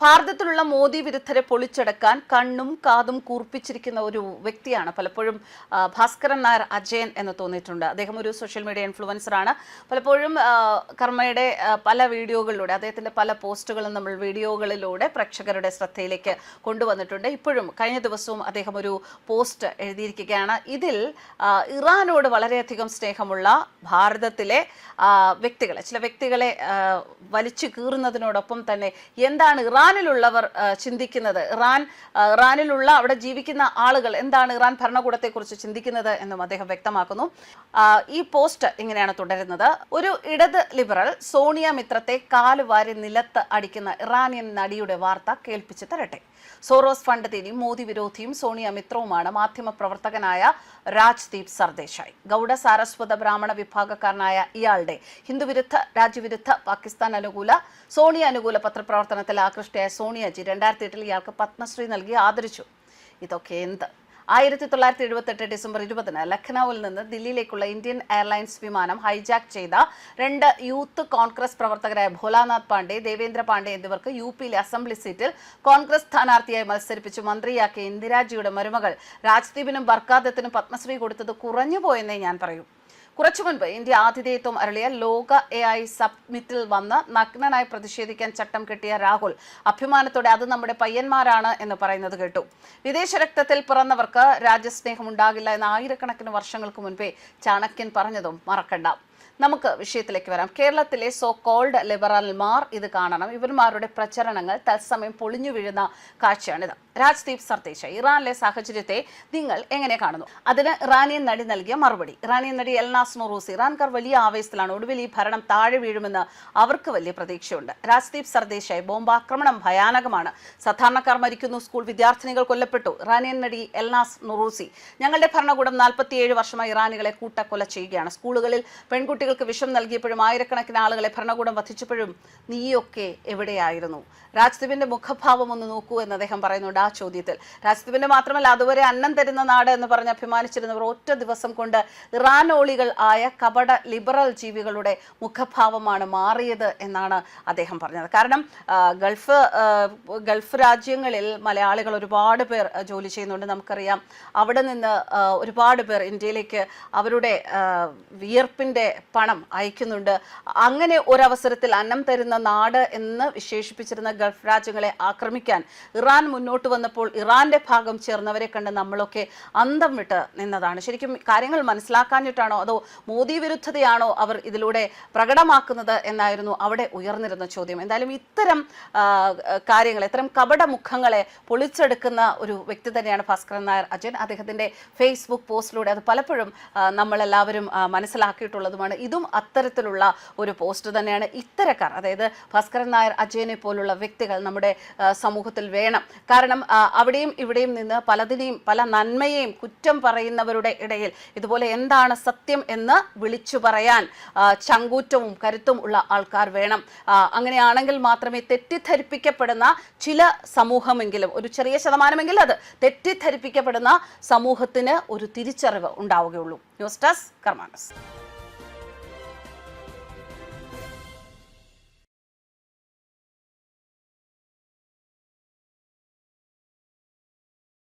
ഭാരതത്തിലുള്ള മോദി വിരുദ്ധരെ പൊളിച്ചെടുക്കാൻ കണ്ണും കാതും കൂർപ്പിച്ചിരിക്കുന്ന ഒരു വ്യക്തിയാണ് പലപ്പോഴും ഭാസ്കരൻ നായർ അജയൻ എന്ന് തോന്നിയിട്ടുണ്ട്. അദ്ദേഹം ഒരു സോഷ്യൽ മീഡിയ ഇൻഫ്ലുവൻസറാണ്. പലപ്പോഴും കർമ്മയുടെ പല വീഡിയോകളിലൂടെ അദ്ദേഹത്തിൻ്റെ പല പോസ്റ്റുകളും നമ്മൾ വീഡിയോകളിലൂടെ പ്രേക്ഷകരുടെ ശ്രദ്ധയിലേക്ക് കൊണ്ടുവന്നിട്ടുണ്ട്. ഇപ്പോഴും കഴിഞ്ഞ ദിവസവും അദ്ദേഹം ഒരു പോസ്റ്റ് എഴുതിയിരിക്കുകയാണ്. ഇതിൽ ഇറാനോട് വളരെയധികം സ്നേഹമുള്ള ഭാരതത്തിലെ ചില വ്യക്തികളെ വലിച്ചു കീറുന്നതിനോടൊപ്പം തന്നെ എന്താണ് ഇറാനിലുള്ളവർ ചിന്തിക്കുന്നത്, ഇറാനിലുള്ള അവിടെ ജീവിക്കുന്ന ആളുകൾ എന്താണ് ഇറാൻ ഭരണകൂടത്തെക്കുറിച്ച് ചിന്തിക്കുന്നത് എന്നും അദ്ദേഹം വ്യക്തമാക്കുന്നു. ഈ പോസ്റ്റ് ഇങ്ങനെയാണ് തുടരുന്നത്. ഒരു ഇടത് ലിബറൽ സോണിയ മിത്രത്തെ കാലുവാരി നിലത്ത് അടിക്കുന്ന ഇറാനിയൻ നടിയുടെ വാർത്ത കേൾപ്പിച്ചു തരട്ടെ. സോറോസ് ഫണ്ട് തേടി മോദി വിരോധിയും സോണിയ മിത്രവുമാണ് മാധ്യമ പ്രവർത്തകനായ രാജ്ദീപ് സർദേശായി. ഗൗഡ സാരസ്വത ബ്രാഹ്മണ വിഭാഗക്കാരനായ ഇയാളുടെ ഹിന്ദുവിരുദ്ധ, രാജ്യവിരുദ്ധ, പാകിസ്ഥാൻ അനുകൂല, സോണിയ അനുകൂല പത്രപ്രവർത്തനത്തിൽ ആകൃഷ്ടയായ സോണിയജി 2008 ഇയാൾക്ക് പത്മശ്രീ നൽകി ആദരിച്ചു. ഇതൊക്കെ എന്ത്? 1978 ഡിസംബർ 20 ലഖ്നൌവിൽ നിന്ന് ദില്ലിയിലേക്കുള്ള ഇന്ത്യൻ എയർലൈൻസ് വിമാനം ഹൈജാക്ക് ചെയ്ത 2 യൂത്ത് കോൺഗ്രസ് പ്രവർത്തകരായ ഭോലാനാഥ് പാണ്ഡെ, ദേവേന്ദ്ര പാണ്ഡെ എന്നിവർക്ക് യുപിയിലെ അസംബ്ലി സീറ്റിൽ കോൺഗ്രസ് സ്ഥാനാർത്ഥിയായി മത്സരിപ്പിച്ച് മന്ത്രിയാക്കിയ ഇന്ദിരാജിയുടെ മരുമകൾ രാജ്ദീപിനും ബർക്കാദത്തിനും പത്മശ്രീ കൊടുത്തത് കുറഞ്ഞുപോയെന്നേ ഞാൻ പറയൂ. കുറച്ചു മുൻപ് ഇന്ത്യ ആതിഥേയത്വം അരളിയ ലോക AI സബ്മിറ്റിൽ വന്ന് നഗ്നനായി പ്രതിഷേധിക്കാൻ ചട്ടം കെട്ടിയ രാഹുൽ അഭിമാനത്തോടെ അത് നമ്മുടെ പയ്യന്മാരാണ് എന്ന് പറയുന്നത് കേട്ടു. വിദേശ രക്തത്തിൽ പിറന്നവർക്ക് രാജ്യസ്നേഹം ഉണ്ടാകില്ല എന്ന് ആയിരക്കണക്കിന് വർഷങ്ങൾക്ക് മുൻപേ ചാണക്യൻ പറഞ്ഞതും മറക്കണ്ട. നമുക്ക് വിഷയത്തിലേക്ക് വരാം. കേരളത്തിലെ സോ കോൾഡ് ലിബറൽമാർ ഇത് കാണണം. ഇവന്മാരുടെ പ്രചരണങ്ങൾ തത്സമയം പൊളിഞ്ഞു വീഴുന്ന കാഴ്ചയാണിത്. രാജ്ദീപ് സർദേശായി, ഇറാനിലെ സാഹചര്യത്തെ നിങ്ങൾ എങ്ങനെ കാണുന്നു? അതിന് ഇറാനിയൻ നടി നൽകിയ മറുപടി. ഇറാനിയൻ നടി എൽനാസ് നൂറൂസി, ഇറാൻകാർ വലിയ ആവേശത്തിലാണ്, ഒടുവിൽ ഈ ഭരണം താഴെ വീഴുമെന്ന് അവർക്ക് വലിയ പ്രതീക്ഷയുണ്ട്. രാജ്ദീപ് സർദേശായി, ബോംബാക്രമണം ഭയാനകമാണ്, സാധാരണക്കാർ മരിക്കുന്നു, സ്കൂൾ വിദ്യാർത്ഥിനികൾ കൊല്ലപ്പെട്ടു. ഇറാനിയൻ നടി എൽനാസ് നൂറൂസി, ഞങ്ങളുടെ ഭരണകൂടം 47 വർഷമായി ഇറാനികളെ കൂട്ടക്കൊല ചെയ്യുകയാണ്. സ്കൂളുകളിൽ പെൺകുട്ടികൾക്ക് വിഷം നൽകിയപ്പോഴും ആയിരക്കണക്കിന് ആളുകളെ ഭരണകൂടം വധിച്ചപ്പോഴും നീയൊക്കെ എവിടെയായിരുന്നു? രാജ്ദീപിന്റെ മുഖഭാവം ഒന്ന് നോക്കൂ എന്ന് അദ്ദേഹം പറയുന്നുണ്ട് ആ ചോദ്യത്തിൽ. രാജ്ദീപിന്റെ മാത്രമല്ല, അതുവരെ അന്നം തരുന്ന നാട് എന്ന് പറഞ്ഞ് അഭിമാനിച്ചിരുന്നവർ ഒറ്റ ദിവസം കൊണ്ട് ഇറാനോളികൾ ആയ കപട ലിബറൽ ജീവികളുടെ മുഖഭാവമാണ് മാറിയത് എന്നാണ് അദ്ദേഹം പറഞ്ഞത്. കാരണം ഗൾഫ് രാജ്യങ്ങളിൽ മലയാളികൾ ഒരുപാട് പേർ ജോലി ചെയ്യുന്നുണ്ട്, നമുക്കറിയാം. അവിടെ നിന്ന് ഒരുപാട് പേർ ഇന്ത്യയിലേക്ക് അവരുടെ വിയർപ്പിന്റെ പണം അയക്കുന്നുണ്ട്. അങ്ങനെ ഒരവസരത്തിൽ അന്നം തരുന്ന നാട് എന്ന് വിശേഷിപ്പിച്ചിരുന്ന ഗൾഫ് രാജ്യങ്ങളെ ആക്രമിക്കാൻ ഇറാൻ മുന്നോട്ട് വന്നപ്പോൾ ഇറാന്റെ ഭാഗം ചേർന്നവരെ കണ്ട് നമ്മളൊക്കെ അന്തം വിട്ട് നിന്നതാണ്. ശരിക്കും കാര്യങ്ങൾ മനസ്സിലാക്കാഞ്ഞിട്ടാണോ അതോ മോദി വിരുദ്ധതയാണോ അവർ ഇതിലൂടെ പ്രകടമാക്കുന്നത് എന്നായിരുന്നു അവിടെ ഉയർന്നിരുന്ന ചോദ്യം. എന്തായാലും ഇത്തരം കാര്യങ്ങൾ, ഇത്തരം കപട മുഖങ്ങളെ പൊളിച്ചെടുക്കുന്ന ഒരു വ്യക്തി തന്നെയാണ് ഭാസ്കരൻ നായർ അജയൻ. അദ്ദേഹത്തിന്റെ ഫേസ്ബുക്ക് പോസ്റ്റിലൂടെ അത് പലപ്പോഴും നമ്മളെല്ലാവരും മനസ്സിലാക്കിയിട്ടുള്ളതുമാണ്. ഇതും അത്തരത്തിലുള്ള ഒരു പോസ്റ്റ് തന്നെയാണ്. ഇത്തരക്കാർ, അതായത് ഭാസ്കരൻ നായർ അജയനെ പോലുള്ള വ്യക്തികൾ നമ്മുടെ സമൂഹത്തിൽ വേണം. കാരണം അവിടെയും ഇവിടെയും നിന്ന് പല നന്മയെയും കുറ്റം പറയുന്നവരുടെ ഇടയിൽ ഇതുപോലെ എന്താണ് സത്യം എന്ന് വിളിച്ചു പറയാൻ ചങ്കൂറ്റവും കരുത്തും ഉള്ള ആൾക്കാർ വേണം. അങ്ങനെയാണെങ്കിൽ മാത്രമേ തെറ്റിദ്ധരിപ്പിക്കപ്പെടുന്ന ചില സമൂഹമെങ്കിലും, ഒരു ചെറിയ ശതമാനമെങ്കിലും അത് തെറ്റിദ്ധരിപ്പിക്കപ്പെടുന്ന സമൂഹത്തിന് ഒരു തിരിച്ചറിവ് ഉണ്ടാവുകയുള്ളൂ. News desk കർമാനസ്.